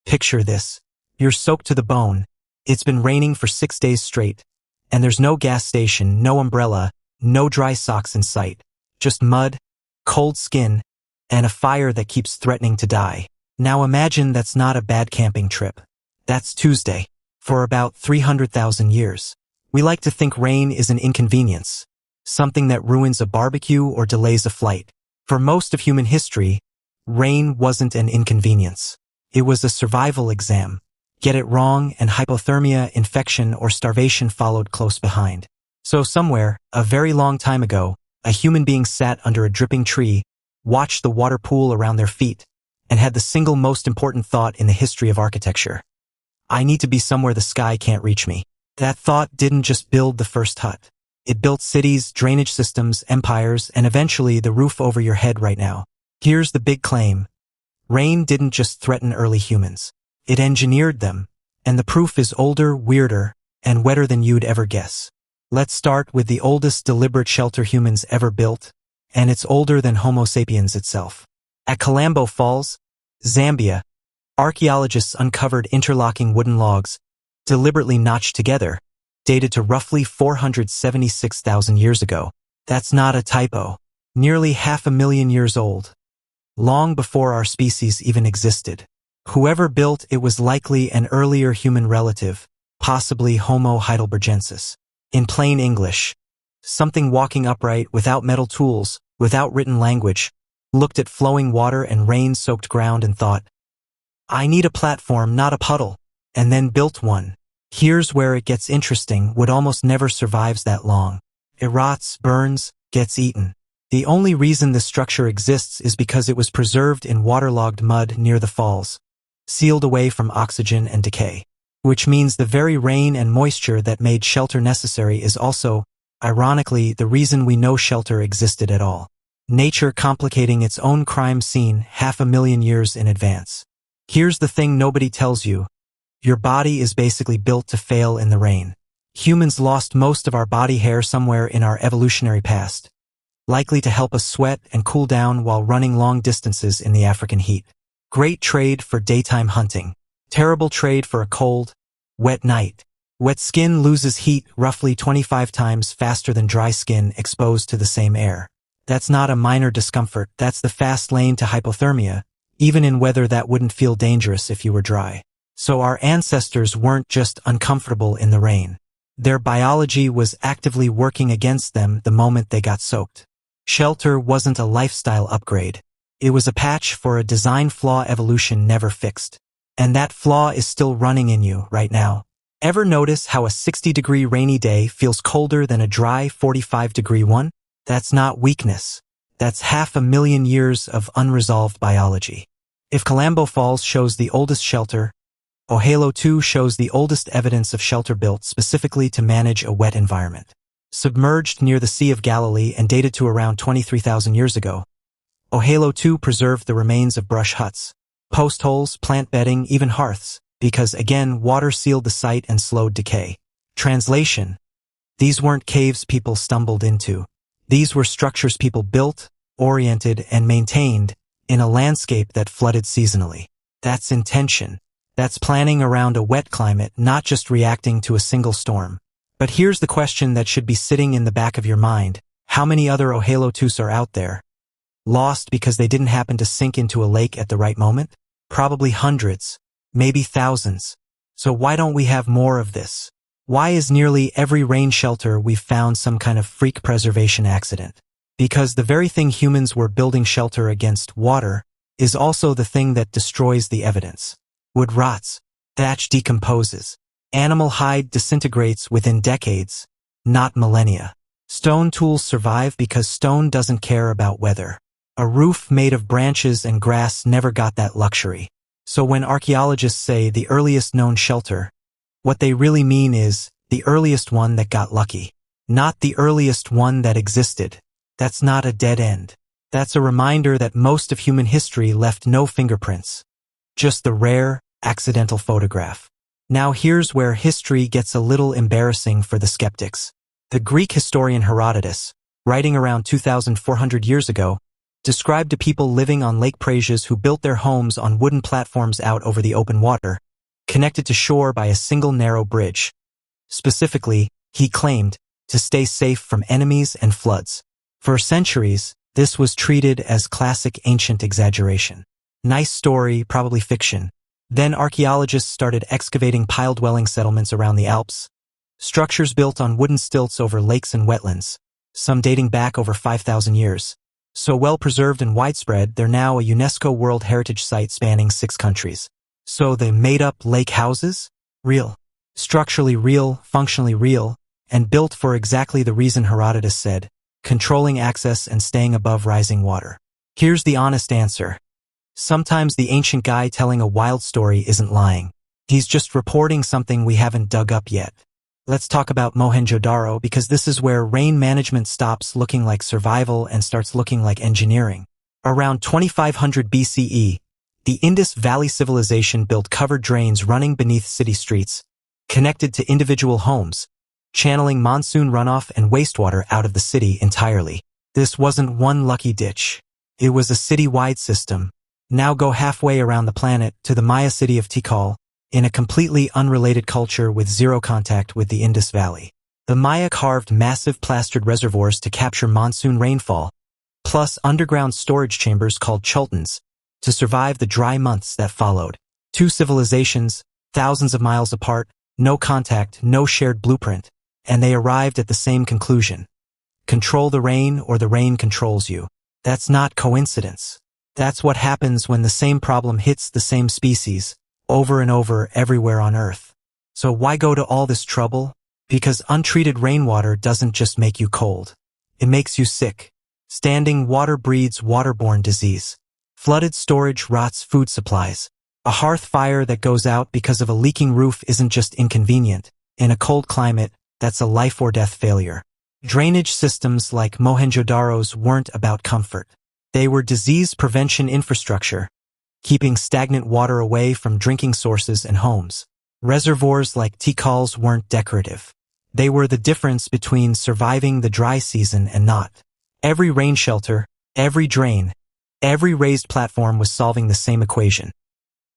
Picture this. You're soaked to the bone. It's been raining for 6 days straight. And there's no gas station, no umbrella, no dry socks in sight. Just mud, cold skin, and a fire that keeps threatening to die. Now imagine that's not a bad camping trip. That's Tuesday. For about 300,000 years. We like to think rain is an inconvenience, something that ruins a barbecue or delays a flight. For most of human history, rain wasn't an inconvenience. It was a survival exam. Get it wrong and hypothermia, infection, or starvation followed close behind. So somewhere, a very long time ago, a human being sat under a dripping tree, watched the water pool around their feet, and had the single most important thought in the history of architecture. I need to be somewhere the sky can't reach me. That thought didn't just build the first hut. It built cities, drainage systems, empires, and eventually the roof over your head right now. Here's the big claim. Rain didn't just threaten early humans. It engineered them, and the proof is older, weirder, and wetter than you'd ever guess. Let's start with the oldest deliberate shelter humans ever built, and it's older than Homo sapiens itself. At Kalambo Falls, Zambia, archaeologists uncovered interlocking wooden logs, deliberately notched together, dated to roughly 476,000 years ago. That's not a typo. Nearly 500,000 years old. Long before our species even existed. Whoever built it was likely an earlier human relative, possibly Homo heidelbergensis. In plain English, something walking upright without metal tools, without written language, looked at flowing water and rain-soaked ground and thought, I need a platform, not a puddle, and then built one. Here's where it gets interesting. Wood almost never survives that long. It rots, burns, gets eaten. The only reason this structure exists is because it was preserved in waterlogged mud near the falls, sealed away from oxygen and decay. Which means the very rain and moisture that made shelter necessary is also, ironically, the reason we know shelter existed at all. Nature complicating its own crime scene 500,000 years in advance. Here's the thing nobody tells you. Your body is basically built to fail in the rain. Humans lost most of our body hair somewhere in our evolutionary past, likely to help us sweat and cool down while running long distances in the African heat. Great trade for daytime hunting. Terrible trade for a cold, wet night. Wet skin loses heat roughly 25 times faster than dry skin exposed to the same air. That's not a minor discomfort, that's the fast lane to hypothermia, even in weather that wouldn't feel dangerous if you were dry. So our ancestors weren't just uncomfortable in the rain. Their biology was actively working against them the moment they got soaked. Shelter wasn't a lifestyle upgrade. It was a patch for a design flaw evolution never fixed. And that flaw is still running in you right now. Ever notice how a 60-degree rainy day feels colder than a dry 45-degree one? That's not weakness. That's 500,000 years of unresolved biology. If Kalambo Falls shows the oldest shelter, Ohelo 2 shows the oldest evidence of shelter built specifically to manage a wet environment. Submerged near the Sea of Galilee and dated to around 23,000 years ago, Ohelo 2 preserved the remains of brush huts, post holes, plant bedding, even hearths, because again, water sealed the site and slowed decay. Translation: these weren't caves people stumbled into. These were structures people built, oriented, and maintained in a landscape that flooded seasonally. That's intention. That's planning around a wet climate, not just reacting to a single storm. But here's the question that should be sitting in the back of your mind. How many other Ohelo 2s are out there? Lost because they didn't happen to sink into a lake at the right moment? Probably hundreds, maybe thousands. So why don't we have more of this? Why is nearly every rain shelter we've found some kind of freak preservation accident? Because the very thing humans were building shelter against, water, is also the thing that destroys the evidence. Wood rots, thatch decomposes, animal hide disintegrates within decades, not millennia. Stone tools survive because stone doesn't care about weather. A roof made of branches and grass never got that luxury. So when archaeologists say the earliest known shelter, what they really mean is the earliest one that got lucky, not the earliest one that existed. That's not a dead end. That's a reminder that most of human history left no fingerprints. Just the rare, accidental photograph. Now here's where history gets a little embarrassing for the skeptics. The Greek historian Herodotus, writing around 2,400 years ago, described to people living on Lake Prehistoric who built their homes on wooden platforms out over the open water, connected to shore by a single narrow bridge. Specifically, he claimed, to stay safe from enemies and floods. For centuries, this was treated as classic ancient exaggeration. Nice story, probably fiction. Then archaeologists started excavating pile-dwelling settlements around the Alps, structures built on wooden stilts over lakes and wetlands, some dating back over 5,000 years. So well preserved and widespread, they're now a UNESCO World Heritage Site spanning 6 countries. So they made up lake houses? Real. Structurally real, functionally real, and built for exactly the reason Herodotus said, controlling access and staying above rising water. Here's the honest answer. Sometimes the ancient guy telling a wild story isn't lying. He's just reporting something we haven't dug up yet. Let's talk about Mohenjo-Daro, because this is where rain management stops looking like survival and starts looking like engineering. Around 2500 BCE, the Indus Valley Civilization built covered drains running beneath city streets, connected to individual homes, channeling monsoon runoff and wastewater out of the city entirely. This wasn't one lucky ditch. It was a city-wide system. Now go halfway around the planet to the Maya city of Tikal, in a completely unrelated culture with zero contact with the Indus Valley. The Maya carved massive plastered reservoirs to capture monsoon rainfall, plus underground storage chambers called chultans, to survive the dry months that followed. 2 civilizations, thousands of miles apart, no contact, no shared blueprint, and they arrived at the same conclusion. Control the rain or the rain controls you. That's not coincidence. That's what happens when the same problem hits the same species, over and over everywhere on Earth. So why go to all this trouble? Because untreated rainwater doesn't just make you cold. It makes you sick. Standing water breeds waterborne disease. Flooded storage rots food supplies. A hearth fire that goes out because of a leaking roof isn't just inconvenient. In a cold climate, that's a life or death failure. Drainage systems like Mohenjo-Daro's weren't about comfort. They were disease prevention infrastructure, keeping stagnant water away from drinking sources and homes. Reservoirs like Tikal's weren't decorative. They were the difference between surviving the dry season and not. Every rain shelter, every drain, every raised platform was solving the same equation.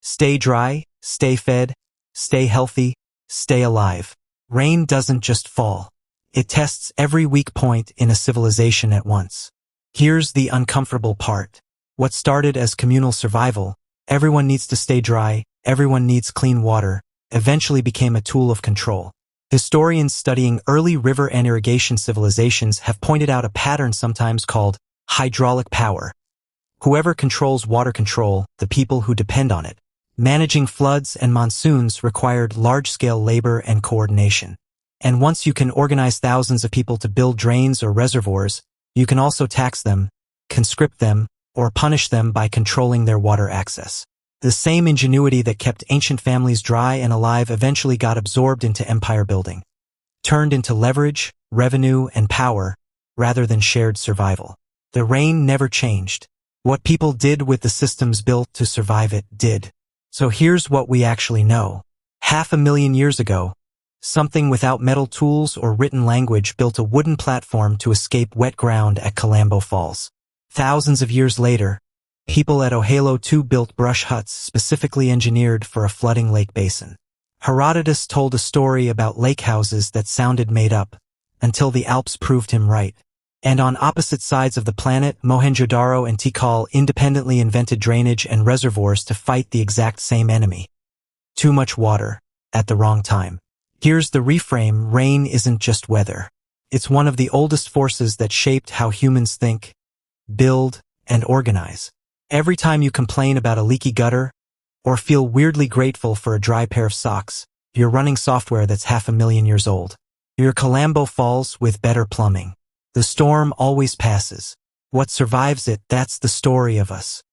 Stay dry, stay fed, stay healthy, stay alive. Rain doesn't just fall. It tests every weak point in a civilization at once. Here's the uncomfortable part. What started as communal survival, everyone needs to stay dry, everyone needs clean water, eventually became a tool of control. Historians studying early river and irrigation civilizations have pointed out a pattern sometimes called hydraulic power. Whoever controls water control, the people who depend on it. Managing floods and monsoons required large-scale labor and coordination. And once you can organize thousands of people to build drains or reservoirs, you can also tax them, conscript them, or punish them by controlling their water access. The same ingenuity that kept ancient families dry and alive eventually got absorbed into empire building, turned into leverage, revenue, and power, rather than shared survival. The rain never changed. What people did with the systems built to survive it did. So here's what we actually know. 500,000 years ago, something without metal tools or written language built a wooden platform to escape wet ground at Kalambo Falls. Thousands of years later, people at Ohelo too built brush huts specifically engineered for a flooding lake basin. Herodotus told a story about lake houses that sounded made up, until the Alps proved him right. And on opposite sides of the planet, Mohenjo-Daro and Tikal independently invented drainage and reservoirs to fight the exact same enemy. Too much water, at the wrong time. Here's the reframe: rain isn't just weather. It's one of the oldest forces that shaped how humans think, build, and organize. Every time you complain about a leaky gutter, or feel weirdly grateful for a dry pair of socks, you're running software that's 500,000 years old. You're Kalambo Falls with better plumbing. The storm always passes. What survives it, that's the story of us.